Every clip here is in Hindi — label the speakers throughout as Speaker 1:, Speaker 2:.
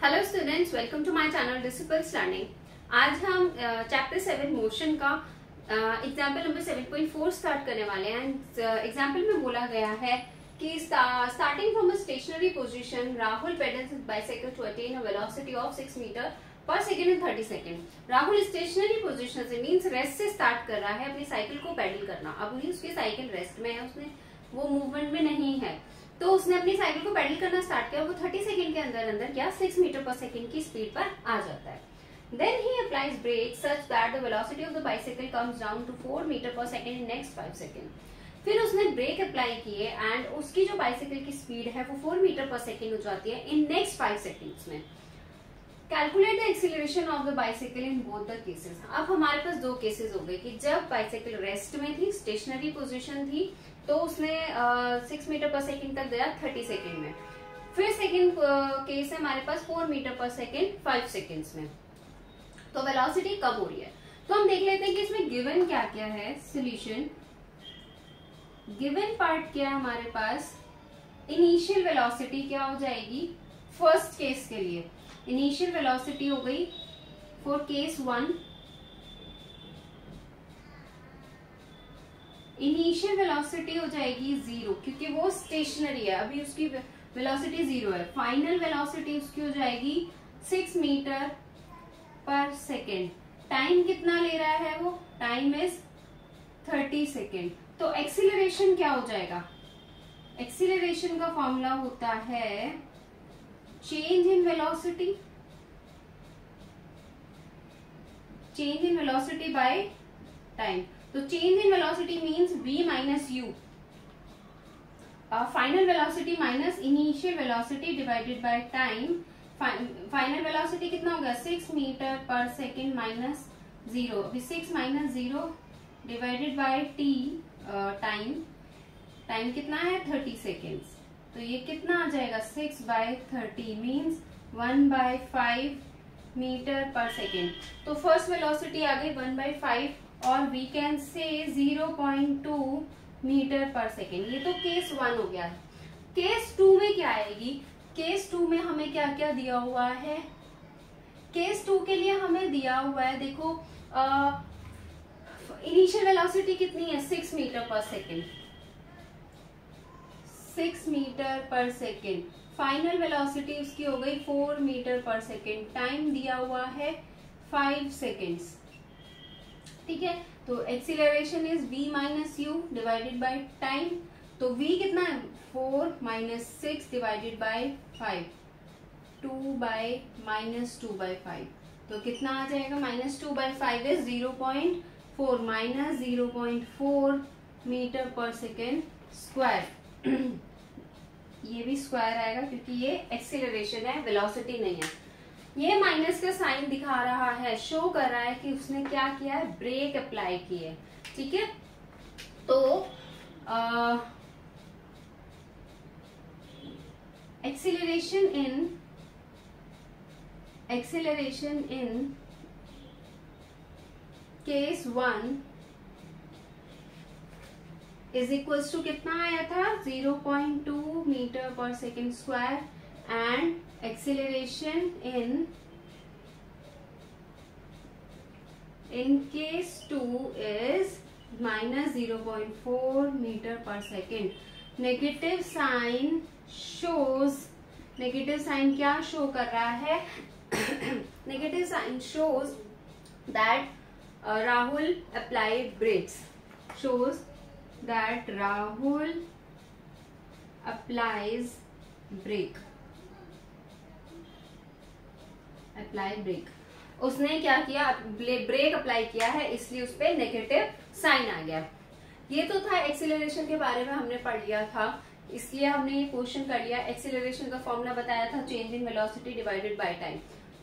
Speaker 1: Hello students, welcome to my channel disciples learning. आज हम चैप्टर 7 मोशन का एग्जाम्पल नंबर 7.4 स्टार्ट करने वाले हैं। एग्जाम्पल में बोला गया है कि starting from a stationary position Rahul pedals his bicycle to attain a velocity of 6 metre per second in 30 second. Rahul stationary position से मींस रेस्ट से स्टार्ट कर रहा है अपनी साइकिल को पेडल करना। अब उसकी साइकिल रेस्ट में है, उसने वो मूवमेंट में नहीं है, तो उसने अपनी साइकिल को पेडल करना स्टार्ट किया। वो 30 सेकंड के अंदर अंदर क्या 6 मीटर पर सेकंड की स्पीड पर आ जाता है। Then he applies brake such that the velocity of the bicycle comes down to 4 metre per second in next 5 second. फिर उसने ब्रेक अप्लाई किए एंड उसकी जो बाइसाइकिल की स्पीड है वो 4 मीटर पर सेकंड हो जाती है इन नेक्स्ट 5 सेकंड्स में। Calculate the acceleration of the bicycle in both the cases. अब हमारे पास दो केसेस हो गए कि जब बाइसाइकिल रेस्ट में थी, स्टेशनरी पोजीशन थी, तो उसने 6 मीटर पर सेकंड तक गया 30 सेकंड में। फिर सेकंड केस है हमारे पास 4 मीटर पर सेकंड 5 सेकंड्स में। तो वेलोसिटी कब हो रही है, तो हम देख लेते हैं कि इसमें गिवन क्या क्या है। सॉल्यूशन गिवन पार्ट क्या है हमारे पास। इनिशियल वेलोसिटी क्या हो जाएगी फर्स्ट केस के लिए। इनिशियल वेलोसिटी हो गई फॉर केस 1, इनिशियल वेलोसिटी हो जाएगी 0 क्योंकि वो स्टेशनरी है, अभी उसकी वेलोसिटी 0 है। फाइनल वेलोसिटी उसकी हो जाएगी 6 मीटर पर सेकेंड। टाइम कितना ले रहा है वो, टाइम इज 30 सेकेंड। तो एक्सीलरेशन क्या हो जाएगा, एक्सीलरेशन का फॉर्मूला होता है change in velocity, change in velocity by time. तो change in velocity means v minus u, final velocity minus initial velocity divided by time. Final velocity कितना होगा 6 मीटर पर सेकेंड माइनस 0। अभी 6 minus 0 divided by T time. Time कितना है 30 सेकेंड्स। तो ये कितना आ जाएगा 6 bye 30 means 1/5 metre per second. तो फर्स्ट वेलोसिटी आ गई 1/5 और we can say 0.2 metre per second. ये तो केस 1 हो गया। केस 2 में क्या आएगी, केस 2 में हमें क्या क्या दिया हुआ है। केस 2 के लिए हमें दिया हुआ है, देखो इनिशियल वेलोसिटी कितनी है 6 metre per second, 6 metre per second. Final velocity उसकी हो गई 4 मीटर पर सेकेंड। टाइम दिया हुआ है 5 सेकेंड्स, ठीक है। तो acceleration is v minus you divided by time. तो v कितना है 4 minus 6 divided by 5, 2 bye minus 2/5। तो कितना आ जाएगा -2/5 is 0.4 minus 0.4 metre per second square. ये भी स्क्वायर आएगा क्योंकि ये एक्सीलरेशन है, वेलोसिटी नहीं है। ये माइनस का साइन दिखा रहा है, शो कर रहा है कि उसने क्या किया है, ब्रेक अप्लाई की है, ठीक है। तो acceleration in case 1 is equals to कितना आया था 0.2 metre per second square and acceleration in case 2 is minus 0.4 metre per second. Negative sign shows, negative sign क्या शो कर रहा है negative sign shows that Rahul applied brakes, shows that Rahul applies brake, apply brake। उसने क्या किया, ब्रेक अप्लाई किया है, इसलिए उस पर नेगेटिव साइन आ गया। ये तो था एक्सीलरेशन के बारे में हमने पढ़ लिया था, इसलिए हमने ये क्वेश्चन कर लिया। एक्सीलरेशन का फॉर्मूला बताया था change in velocity divided by time.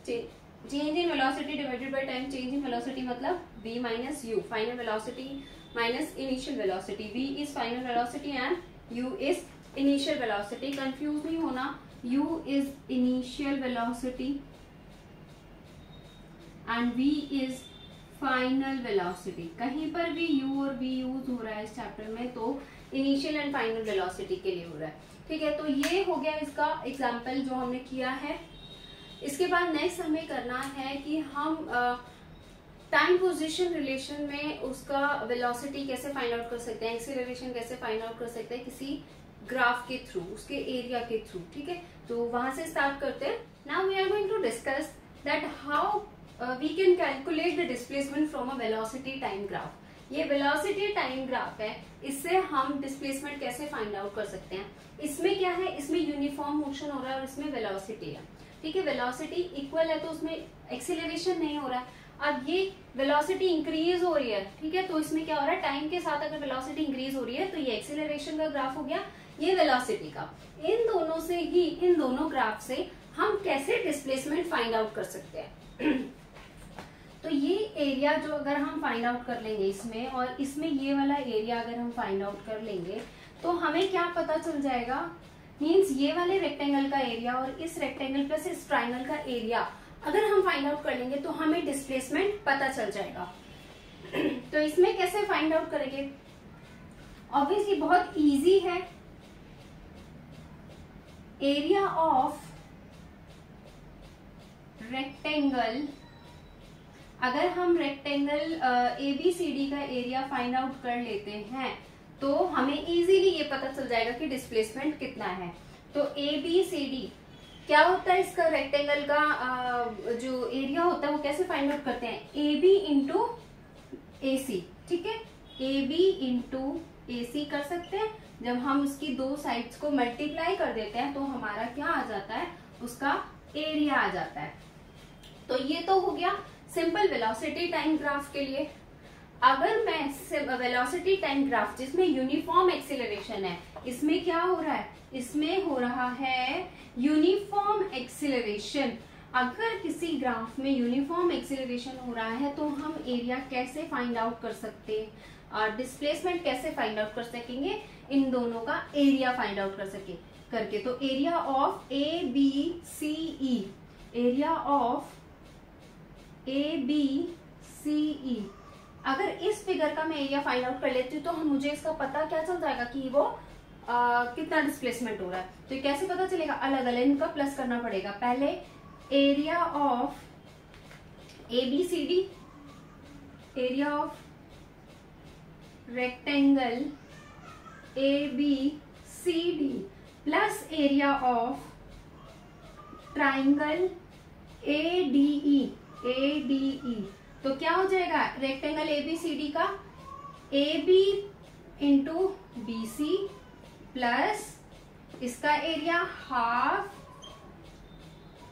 Speaker 1: Change in velocity divided by time, change in velocity मतलब v minus u, final velocity minus initial velocity. v is final velocity and u is initial velocity. Confuse नहीं होना, u is initial velocity and v is final velocity. कहीं पर भी u और v यूज हो रहा है इस चैप्टर में तो इनिशियल एंड फाइनल वेलोसिटी के लिए हो रहा है, ठीक है। तो ये हो गया इसका एग्जाम्पल जो हमने किया है। इसके बाद नेक्स्ट हमें करना है कि हम टाइम पोजीशन रिलेशन में उसका वेलोसिटी कैसे फाइंड आउट कर सकते हैं, एक्सीलरेशन कैसे फाइंड आउट कर सकते हैं किसी ग्राफ के थ्रू, उसके एरिया के थ्रू। ठीक है, तो वहां से स्टार्ट करते हैं। Now we are going to discuss that how we can calculate the displacement from a velocity time graph. ये वेलोसिटी टाइम ग्राफ है, इससे हम डिस्प्लेसमेंट कैसे फाइंड आउट कर सकते हैं। इसमें क्या है, इसमें यूनिफॉर्म मोशन हो रहा है और इसमें वेलोसिटी है। ठीक है, वेलोसिटी इक्वल है तो उसमें एक्सीलरेशन नहीं हो रहा है। अब ये वेलोसिटी इंक्रीज हो रही है, ठीक है, तो इसमें क्या हो रहा है, टाइम के साथ अगर वेलोसिटी इंक्रीज हो रही है तो ये एक्सीलरेशन का ग्राफ हो गया, ये वेलोसिटी का। इन दोनों से ही, इन दोनों ग्राफ से हम कैसे डिस्प्लेसमेंट फाइंड आउट कर सकते हैं। तो ये एरिया जो अगर हम फाइंड आउट कर लेंगे इसमें, और इसमें ये वाला एरिया अगर हम फाइंड आउट कर लेंगे तो हमें क्या पता चल जाएगा, मीन्स ये वाले रेक्टेंगल का एरिया और इस रेक्टेंगल प्लस इस ट्राइंगल का एरिया अगर हम फाइंड आउट कर लेंगे तो हमें डिस्प्लेसमेंट पता चल जाएगा। तो इसमें कैसे फाइंड आउट करेंगे, ऑब्वियसली बहुत इजी है। एरिया ऑफ रेक्टेंगल, अगर हम रेक्टेंगल ABCD का एरिया फाइंड आउट कर लेते हैं तो हमें इजीली ये पता चल जाएगा कि डिस्प्लेसमेंट कितना है। तो ABCD क्या होता है, इसका रेक्टेंगल का जो एरिया होता है वो कैसे फाइंड आउट करते हैं, AB इंटू AC। ठीक है, AB इंटू AC कर सकते हैं। जब हम उसकी दो साइड्स को मल्टीप्लाई कर देते हैं तो हमारा क्या आ जाता है, उसका एरिया आ जाता है। तो ये तो हो गया सिंपल वेलोसिटी टाइम ग्राफ के लिए। अगर मैं वेलोसिटी टाइम ग्राफ जिसमें यूनिफॉर्म एक्सीलरेशन है, इसमें क्या हो रहा है, इसमें हो रहा है यूनिफॉर्म एक्सीलरेशन। अगर किसी ग्राफ में यूनिफॉर्म एक्सीलरेशन हो रहा है तो हम एरिया कैसे फाइंड आउट कर सकते हैं, और डिस्प्लेसमेंट कैसे फाइंड आउट कर सकेंगे, इन दोनों का एरिया फाइंड आउट कर सके करके। तो area of ABCE, area of ABCE, अगर इस फिगर का मैं एरिया फाइंड आउट कर लेती हूँ तो मुझे इसका पता क्या चल जाएगा कि वो कितना डिस्प्लेसमेंट हो रहा है। तो कैसे पता चलेगा, अलग अलग इनका प्लस करना पड़ेगा। पहले area of ABCD, area of rectangle ABCD plus area of triangle ADE। तो क्या हो जाएगा, रेक्टेंगल ABCD का AB इंटू BC प्लस इसका area half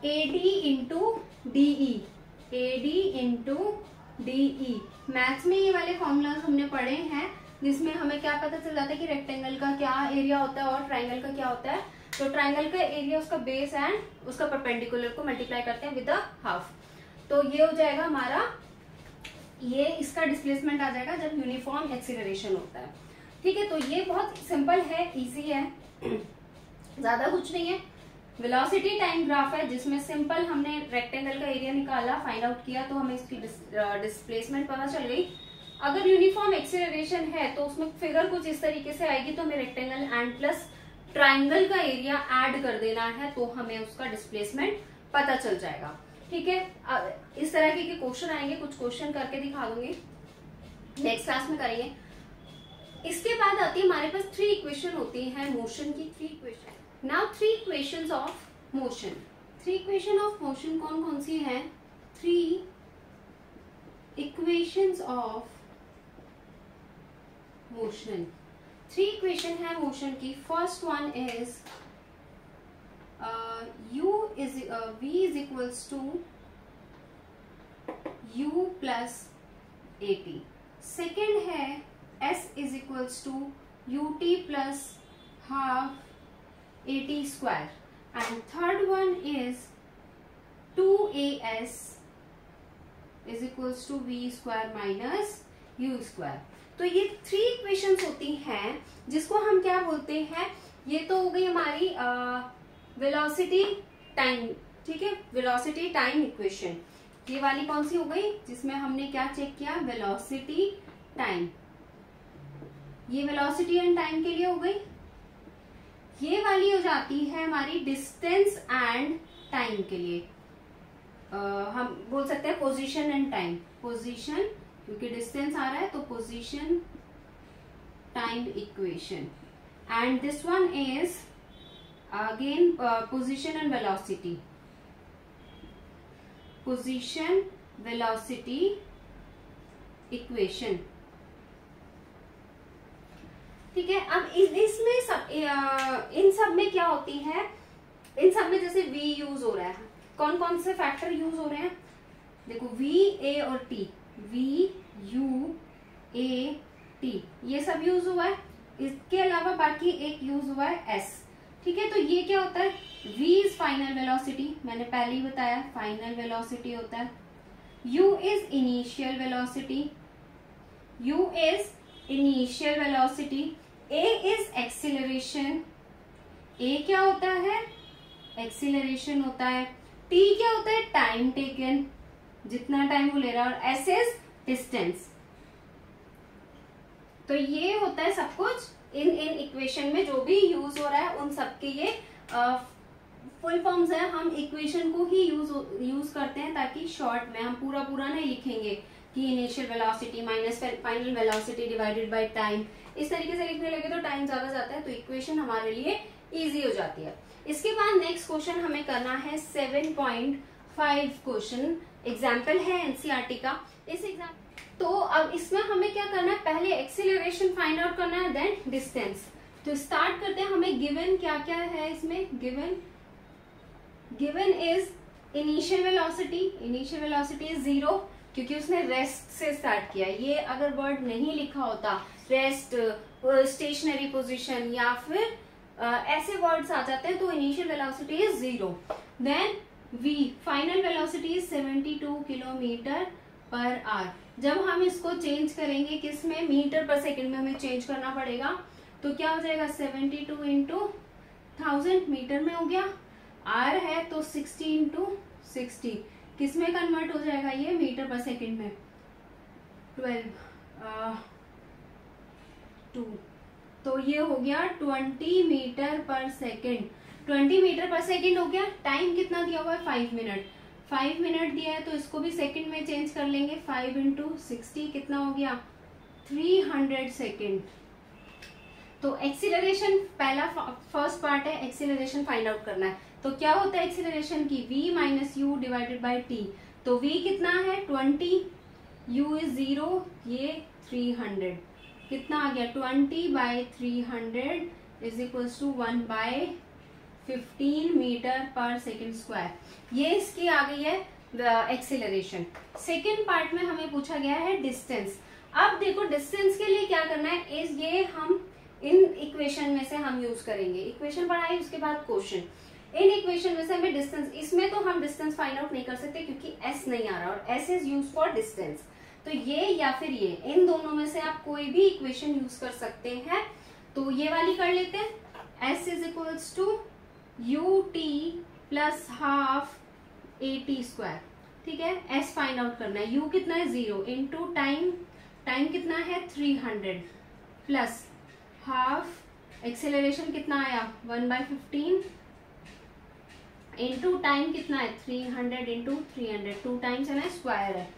Speaker 1: AD into DE, AD into DE। Maths में ये वाले फॉर्मूलाज हमने पढ़े हैं जिसमें हमें क्या पता चल जाता है कि रेक्टेंगल का क्या एरिया होता है और ट्राइंगल का क्या होता है। तो ट्राइंगल का एरिया उसका बेस एंड उसका परपेंडिकुलर को मल्टीप्लाई करते हैं विद द हाफ। तो ये हो जाएगा हमारा, ये इसका डिस्प्लेसमेंट आ जाएगा जब यूनिफॉर्म एक्सीलरेशन होता है। ठीक है, तो ये बहुत सिंपल है, इजी है, ज्यादा कुछ नहीं है। वेलोसिटी टाइम ग्राफ है जिसमें सिंपल हमने रेक्टेंगल का एरिया निकाला, फाइंड आउट किया, तो हमें इसकी डिस्प्लेसमेंट पता चल गई। अगर यूनिफॉर्म एक्सीलरेशन है तो उसमें फिगर कुछ इस तरीके से आएगी, तो हमें रेक्टेंगल एंड प्लस ट्राइंगल का एरिया ऐड कर देना है तो हमें उसका डिस्प्लेसमेंट पता चल जाएगा। ठीक है, इस तरह के क्वेश्चन आएंगे, कुछ क्वेश्चन करके दिखा दूंगी, नेक्स्ट क्लास में करेंगे। इसके बाद आती है हमारे पास 3 इक्वेशन होती है मोशन की, 3 equation. Now 3 equations of motion. 3 equation of motion कौन कौन सी है, 3 इक्वेशंस ऑफ मोशन। 3 इक्वेशन है मोशन की। First one is V is equals to U plus AT। Second है S is equals to UT plus half AT square, and third one is 2AS is equals to V square minus U square। तो ये 3 इक्वेशंस होती हैं जिसको हम क्या बोलते हैं, ये तो हो गई हमारी वेलोसिटी टाइम। ठीक है, वेलोसिटी टाइम इक्वेशन। ये वाली कौन सी हो गई जिसमें हमने क्या चेक किया, वेलोसिटी टाइम। ये वेलोसिटी एंड टाइम के लिए हो गई। ये वाली हो जाती है हमारी डिस्टेंस एंड टाइम के लिए। हम बोल सकते हैं पोजीशन एंड टाइम, पोजीशन क्योंकि डिस्टेंस आ रहा है तो position time equation, and this one is again position and velocity, position velocity equation. ठीक है, अब इसमें इन सब में क्या होती है, इन सब में जैसे v यूज हो रहा है, कौन कौन से फैक्टर यूज हो रहे हैं, देखो v, a और t, v, u, a, t ये सब यूज हुआ है। इसके अलावा बाकी एक यूज हुआ है s। ठीक है, तो ये क्या होता है, v इज फाइनल वेलोसिटी, मैंने पहले ही बताया फाइनल वेलोसिटी होता है, u is initial velocity, u is initial velocity, a is acceleration, a क्या होता है, एक्सीलरेशन होता है, t क्या होता है, टाइम टेकन, जितना टाइम वो ले रहा है, और s इज डिस्टेंस। तो ये होता है सब कुछ इन इक्वेशन में जो भी यूज हो रहा है, उन सब के ये फुल फॉर्म्स है। हम इक्वेशन को ही यूज करते हैं ताकि शॉर्ट में, हम पूरा नहीं लिखेंगे कि initial velocity minus final velocity divided by time, इस तरीके से लिखने लगे तो टाइम ज्यादा जाता है, तो इक्वेशन हमारे लिए इजी हो जाती है। इसके बाद नेक्स्ट क्वेश्चन हमें करना है 7.5 क्वेश्चन, एग्जाम्पल है एनसीईआरटी का। इस एग्जाम तो अब इसमें हमें क्या करना है, पहले एक्सीलरेशन फाइंड आउट करना है, देन डिस्टेंस। तो स्टार्ट करते हैं, हमें गिवन क्या क्या है इसमें, given is initial velocity, initial velocity is 0 क्योंकि उसने रेस्ट से स्टार्ट किया। ये अगर वर्ड नहीं लिखा होता, रेस्ट, स्टेशनरी पोजीशन या फिर ऐसे वर्ड्स आ जाते हैं, तो initial velocity is 0। Then v, final velocity is 72 kilometre per hour. जब हम इसको चेंज करेंगे किस में, मीटर पर सेकंड में हमें चेंज करना पड़ेगा, तो क्या हो जाएगा 72 इंटू 1000 मीटर में हो गया, आर है तो 60 इंटू 60 किस में कन्वर्ट हो जाएगा, ये मीटर पर सेकंड में 2, तो ये हो गया 20 metre per second, 20 metre per second हो गया। टाइम कितना दिया हुआ है, 5 मिनट, 5 मिनट दिया है तो इसको भी सेकंड में चेंज कर लेंगे, 5 इंटू 60 कितना हो गया 300 सेकंड। तो एक्सीलरेशन पहला फर्स्ट पार्ट है, एक्सीलरेशन फाइंड आउट करना है। तो क्या होता है एक्सीलरेशन की, v minus you divided by T. तो v कितना है 20, u इज 0, ये 300 कितना आ गया 20 by 300 is equals to 1/15 metre per second square. ये इसकी आ गई है एक्सीलरेशन। सेकेंड पार्ट में हमें पूछा गया है डिस्टेंस। अब देखो डिस्टेंस के लिए क्या करना है, इस ये हम इन इक्वेशन में से हम यूज करेंगे, इक्वेशन पढ़ाई उसके बाद क्वेश्चन। इन इक्वेशन में से हमें डिस्टेंस, इसमें तो हम डिस्टेंस फाइंड आउट नहीं कर सकते क्योंकि s नहीं आ रहा, और s is use for distance. तो ये या फिर ये, इन दोनों में से आप कोई भी इक्वेशन यूज कर सकते हैं। तो ये वाली कर लेते हैं, s is equals to ut plus half at square. ठीक है, s फाइंड आउट करना है, u कितना है 0 इंटू टाइम, टाइम कितना है 300 प्लस हाफ, एक्सेलरेशन कितना आया 1/15 इंटू टाइम कितना है 300 इंटू 300, 2 टाइम्स है ना, स्क्वायर है,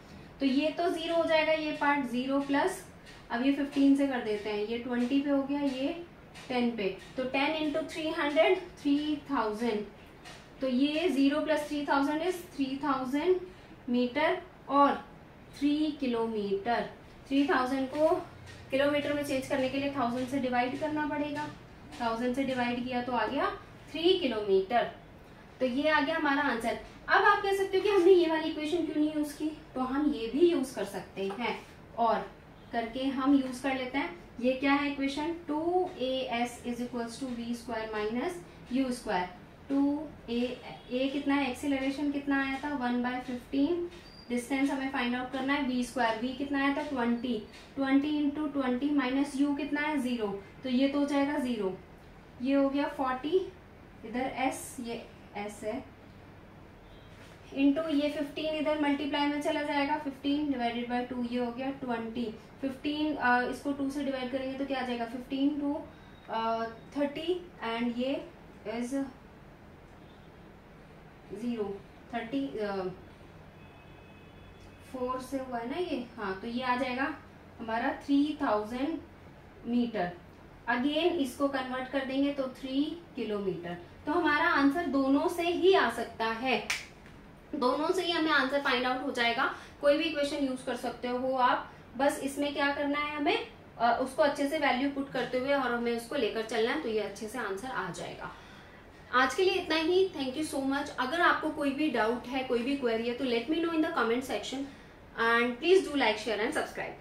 Speaker 1: तो ये तो 0 हो जाएगा, ये पार्ट 0 प्लस, अब ये 15 से कर देते हैं, ये 20 पे हो गया, ये 10 पे, तो 10 इंटू 300 3000, तो ये 0 प्लस 3000 इज 3000 मीटर और 3 किलोमीटर। 3000 को किलोमीटर में चेंज करने के लिए 1000 से डिवाइड करना पड़ेगा, 1000 से डिवाइड किया तो आ गया 3 किलोमीटर। तो ये आ गया हमारा आंसर। अब आप कह सकते हो कि हमने ये वाली इक्वेशन क्यों नहीं यूज की, तो हम ये भी यूज कर सकते हैं, और करके हम यूज कर लेते हैं। ये क्या है equation, 2as is equals to v square minus u square. 2a कितना है, एक्सीलरेशन कितना आया था 1/15, डिस्टेंस हमें फाइंड आउट करना है v स्क्वायर, v कितना आया था 20, 20 इंटू 20 माइनस u कितना है 0, तो ये तो हो जाएगा 0, ये हो गया 40, इधर s, ये s है, इंटू ये 15 इधर मल्टीप्लाई में चला जाएगा, 15 डिवाइडेड बाय 2, ये हो गया 20, 15 इसको 2 से डिवाइड करेंगे तो क्या आ जाएगा 15 टू 30 एंड ये इज 0, 30 4 से हुआ है ना ये, हाँ, तो ये आ जाएगा हमारा 3000 मीटर। अगेन इसको कन्वर्ट कर देंगे तो 3 किलोमीटर। तो हमारा आंसर दोनों से ही आ सकता है, दोनों से ही हमें आंसर फाइंड आउट हो जाएगा। कोई भी इक्वेशन यूज कर सकते हो आप, बस इसमें क्या करना है, हमें उसको अच्छे से वैल्यू पुट करते हुए और हमें उसको लेकर चलना है, तो ये अच्छे से आंसर आ जाएगा। आज के लिए इतना ही। Thank you so much. अगर आपको कोई भी डाउट है, कोई भी क्वेरी है, तो let me know in the comment section and please do like, share and subscribe.